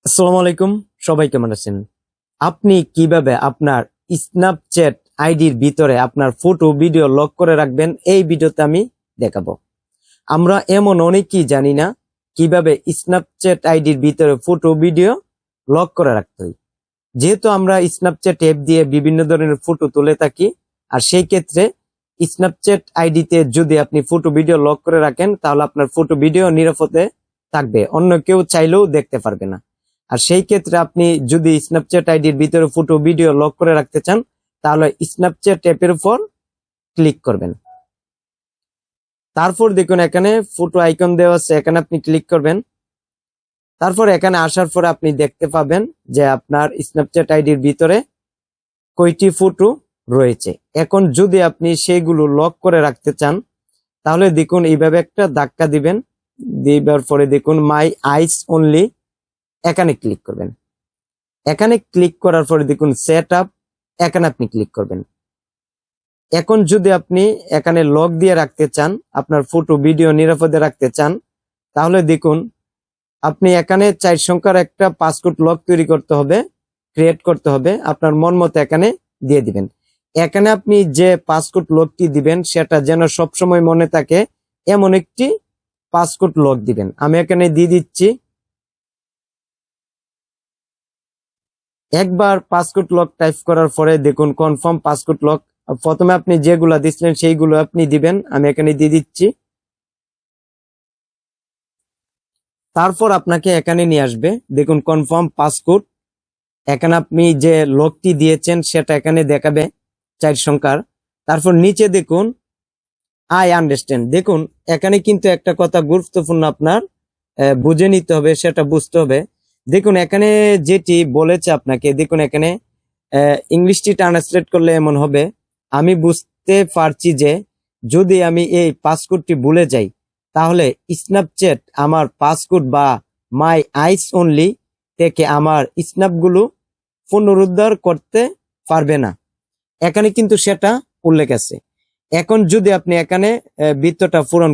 আসসালামু আলাইকুম, সবাই কেমন আছেন? আপনি কিভাবে আপনার স্ন্যাপচ্যাট আইডির ভিতরে আপনার ফটো ভিডিও লক করে রাখবেন এই ভিডিওতে আমি দেখাবো। আমরা এমন অনেকেই জানি না কিভাবে স্ন্যাপচ্যাট আইডির ভিতরে ফটো ভিডিও লক করে রাখতে হয়। যেহেতু আমরা স্ন্যাপচ্যাট অ্যাপ দিয়ে বিভিন্ন ধরনের ফটো তুলে থাকি, আর সেই ক্ষেত্রে স্ন্যাপচ্যাট আইডিতে যদি আপনি ফটো ভিডিও লক করে রাখেন তাহলে আপনার ফটো ভিডিও নিরাপদে থাকবে, অন্য কেউ চাইলেও দেখতে পারবে না। আর সেই ক্ষেত্রে আপনি যদি স্ন্যাপচ্যাট আইডির ভিতরে ফটো ভিডিও লক করে রাখতে চান তাহলে স্ন্যাপচ্যাট অ্যাপের উপর ক্লিক করবেন। তারপর দেখুন এখানে ফটো আইকন দেওয়া আছে, এখানে আপনি ক্লিক করবেন। তারপর এখানে আসার পরে আপনি দেখতে পাবেন যে আপনার স্ন্যাপচ্যাট আইডির ভিতরে কয়টি ফটো রয়েছে। এখন যদি আপনি সেগুলো লক করে রাখতে চান তাহলে দেখুন এইভাবে একটা ধাক্কা দিবেন, দিবার পরে দেখুন মাই আইস অনলি, এখানে ক্লিক করবেন। এখানে ক্লিক করার পরে দেখুন সেট আপ, এখানে আপনি ক্লিক করবেন। এখন যদি আপনি এখানে লক দিয়ে রাখতে চান, আপনার ফটো ভিডিও নিরাপদে রাখতে চান, তাহলে দেখুন আপনি এখানে 4 সংখ্যার একটা পাসওয়ার্ড লক তৈরি করতে হবে, ক্রিয়েট করতে হবে। আপনার মন মতো এখানে দিয়ে দিবেন। এখানে আপনি যে পাসওয়ার্ড লকটি দিবেন সেটা যেন সবসময় মনে থাকে এমন একটি পাসওয়ার্ড লক দিবেন। আমি এখানে দিয়ে দিচ্ছি। একবার পাসওয়ার্ড লক টাইপ করার পরে দেখুন কনফার্ম পাসওয়ার্ড লক, প্রথমে আপনি যেগুলো দিচ্ছিলেন সেইগুলো আপনি দিবেন। আমি এখানে দিয়ে দিচ্ছি। তারপর আপনাকে এখানে নিয়ে আসবে, দেখুন কনফার্ম পাসওয়ার্ড। এখানে আপনি যে লকটি দিয়েছেন সেটা এখানে দেখাবে 4 সংখ্যার। তারপর নিচে দেখুন আই আন্ডারস্ট্যান্ড। দেখুন এখানে কিন্তু একটা কথা গুরুত্বপূর্ণ, আপনার বুঝে নিতে হবে, সেটা বুঝতে হবে। দেখুন এখানে যেটি বলেছে আপনাকে, দেখুন এখানে ইংলিশটি ট্রান্সলেট করলে এমন হবে, আমি বুঝতে পারছি যে যদি আমি এই পাসওয়ার্ডটি ভুলে যাই তাহলে স্ন্যাপচ্যাট আমার পাসওয়ার্ড বা মাই আইস অনলি থেকে আমার স্ন্যাপগুলো পুনরুদ্ধার করতে পারবে না। এখানে কিন্তু সেটা উল্লেখ আছে। এখন যদি আপনি এখানে বৃত্তটা পূরণ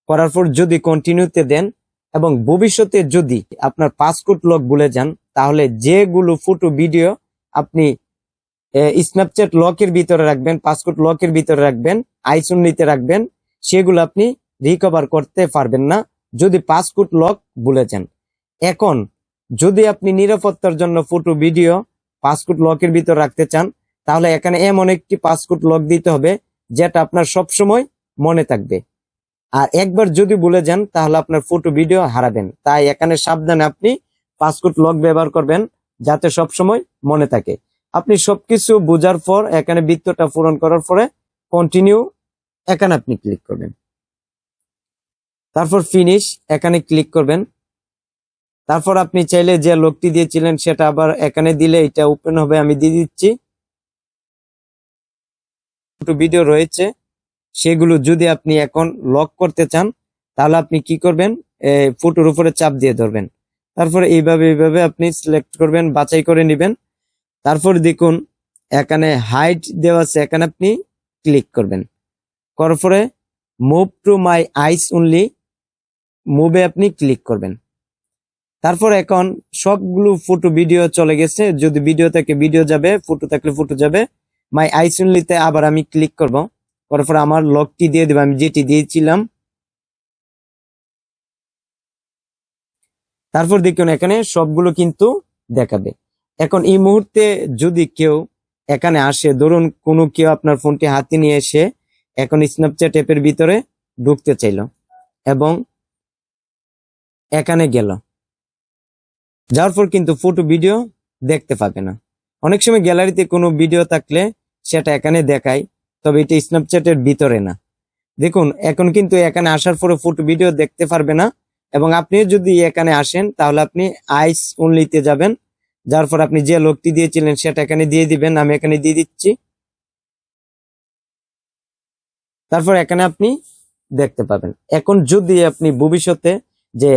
করার পর যদি কন্টিনিউতে দেন এবং ভবিষ্যতে যদি আপনার পাসওয়ার্ড লক ভুলে যান তাহলে যেগুলো ফটো ভিডিও আপনি স্ন্যাপচ্যাট লকের ভিতরে রাখবেন, পাসওয়ার্ড লকের ভিতরে রাখবেন, আইসন নিতে রাখবেন, সেগুলো আপনি রিকভার করতে পারবেন না যদি পাসওয়ার্ড লক ভুলে যান। এখন যদি আপনি নিরাপত্তার জন্য ফটো ভিডিও পাসওয়ার্ড লকের ভিতর রাখতে চান তাহলে এখানে এমন একটি পাসওয়ার্ড লক দিতে হবে যেটা আপনার সবসময় মনে থাকবে। আর একবার যদি ভুলে যান তাহলে আপনার ফটো ভিডিও হারাবেন। তাই এখানে সাবধানে আপনি পাসওয়ার্ড লক ব্যবহার করবেন যাতে সবসময় মনে থাকে। আপনি সবকিছু বোঝার পর এখানে বৃত্তটা পূরণ করার পরে কন্টিনিউ, এখানে আপনি ক্লিক করবেন। তারপর ফিনিশ, এখানে ক্লিক করবেন। তারপর আপনি চাইলে যে লকটি দিয়েছিলেন সেটা আবার এখানে দিলে এটা ওপেন হবে। আমি দিয়ে দিচ্ছি। ফটো ভিডিও রয়েছে সেগুলো যদি আপনি এখন লক করতে চান তাহলে আপনি কি করবেন, ফটোর উপরে চাপ দিয়ে ধরবেন। তারপরে এইভাবে আপনি সিলেক্ট করবেন, বাছাই করে নেবেন। তারপর দেখুন এখানে হাইড দেওয়া আছে, এখানে আপনি ক্লিক করবেন। করার পরে move to my eyes only, মুভে আপনি ক্লিক করবেন। তারপর এখন সবগুলো ফটো ভিডিও চলে গেছে। যদি ভিডিও থাকে ভিডিও যাবে, ফটো থাকলে ফটো যাবে। মাই আইস অনলিতে আবার আমি ক্লিক করব, করার পর আমার লকটি দিয়ে দেবো আমি যেটি দিয়েছিলাম। তারপর দেখুন এখানে সবগুলো কিন্তু দেখাবে। এখন এই মুহূর্তে যদি কেউ এখানে আসে, ধরুন কোনো কেউ আপনার ফোনটি হাতে নিয়ে এসে এখন স্ন্যাপচ্যাট অ্যাপের ভিতরে ঢুকতে চাইলো এবং এখানে গেল, যাওয়ার পর কিন্তু ফটো ভিডিও দেখতে পাবে না। অনেক সময় গ্যালারিতে কোনো ভিডিও থাকলে সেটা এখানে দেখায়, তবে এটা স্ন্যাপচ্যাটের ভিতরে না। দেখুন এখন কিন্তু এখানে আসার পরে ফটো ভিডিও দেখতে পারবে না। এবং আপনি যদি এখানে আসেন তাহলে আপনি আইস অনলিতে যাবেন, যার পর আপনি যে লোকটি দিয়েছিলেন সেটা এখানে দিয়ে দিবেন। আমি এখানে দিয়ে দিচ্ছি। তারপর এখানে আপনি দেখতে পাবেন। এখন যদি আপনি ভবিষ্যতে যে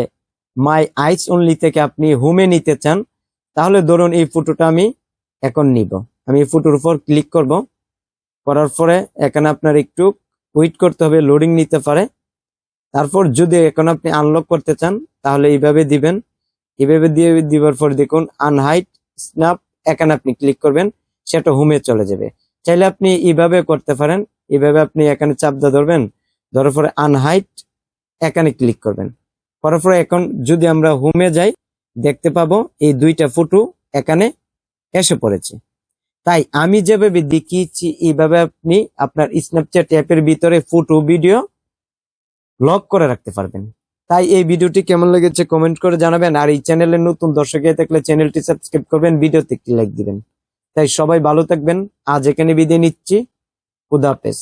মাই আইস অনলি থেকে আপনি হোমে নিতে চান তাহলে ধরুন এই ফটোটা আমি এখন নিব। আমি এই ফটোর উপর ক্লিক করব, করার পরে এখানে আপনার একটু ওয়েট করতে হবে, লোডিং নিতে পারে। তারপর যদি এখন আপনি আনলক করতে চান তাহলে এইভাবে দিবেন, এভাবে দিয়ে দিবার পর দেখুন আনহাইড স্ন্যাপ, এখানে আপনি ক্লিক করবেন, সেটা হোমে চলে যাবে। চাইলে আপনি এইভাবে করতে পারেন, এইভাবে আপনি এখানে চাপ দিয়ে ধরবেন, ধরার পরে আনহাইড এখানে ক্লিক করবেন, করার পরে এখন যদি আমরা হোমে যাই দেখতে পাবো এই দুইটা ফটো এখানে এসে পড়েছে। তাই আমি যেভাবে দেখিয়েছি এইভাবে আপনি আপনার স্ন্যাপচ্যাট অ্যাপের ভিতরে ফটো ভিডিও লক করে রাখতে পারবেন। তাই এই ভিডিওটি কেমন লেগেছে কমেন্ট করে জানাবেন, আর এই চ্যানেলের নতুন দর্শক হয়ে থাকলে চ্যানেলটি সাবস্ক্রাইব করবেন, ভিডিওতে একটি লাইক দিবেন। তাই সবাই ভালো থাকবেন, আজ এখানে বিদায় নিচ্ছি, খুদা হাফেজ।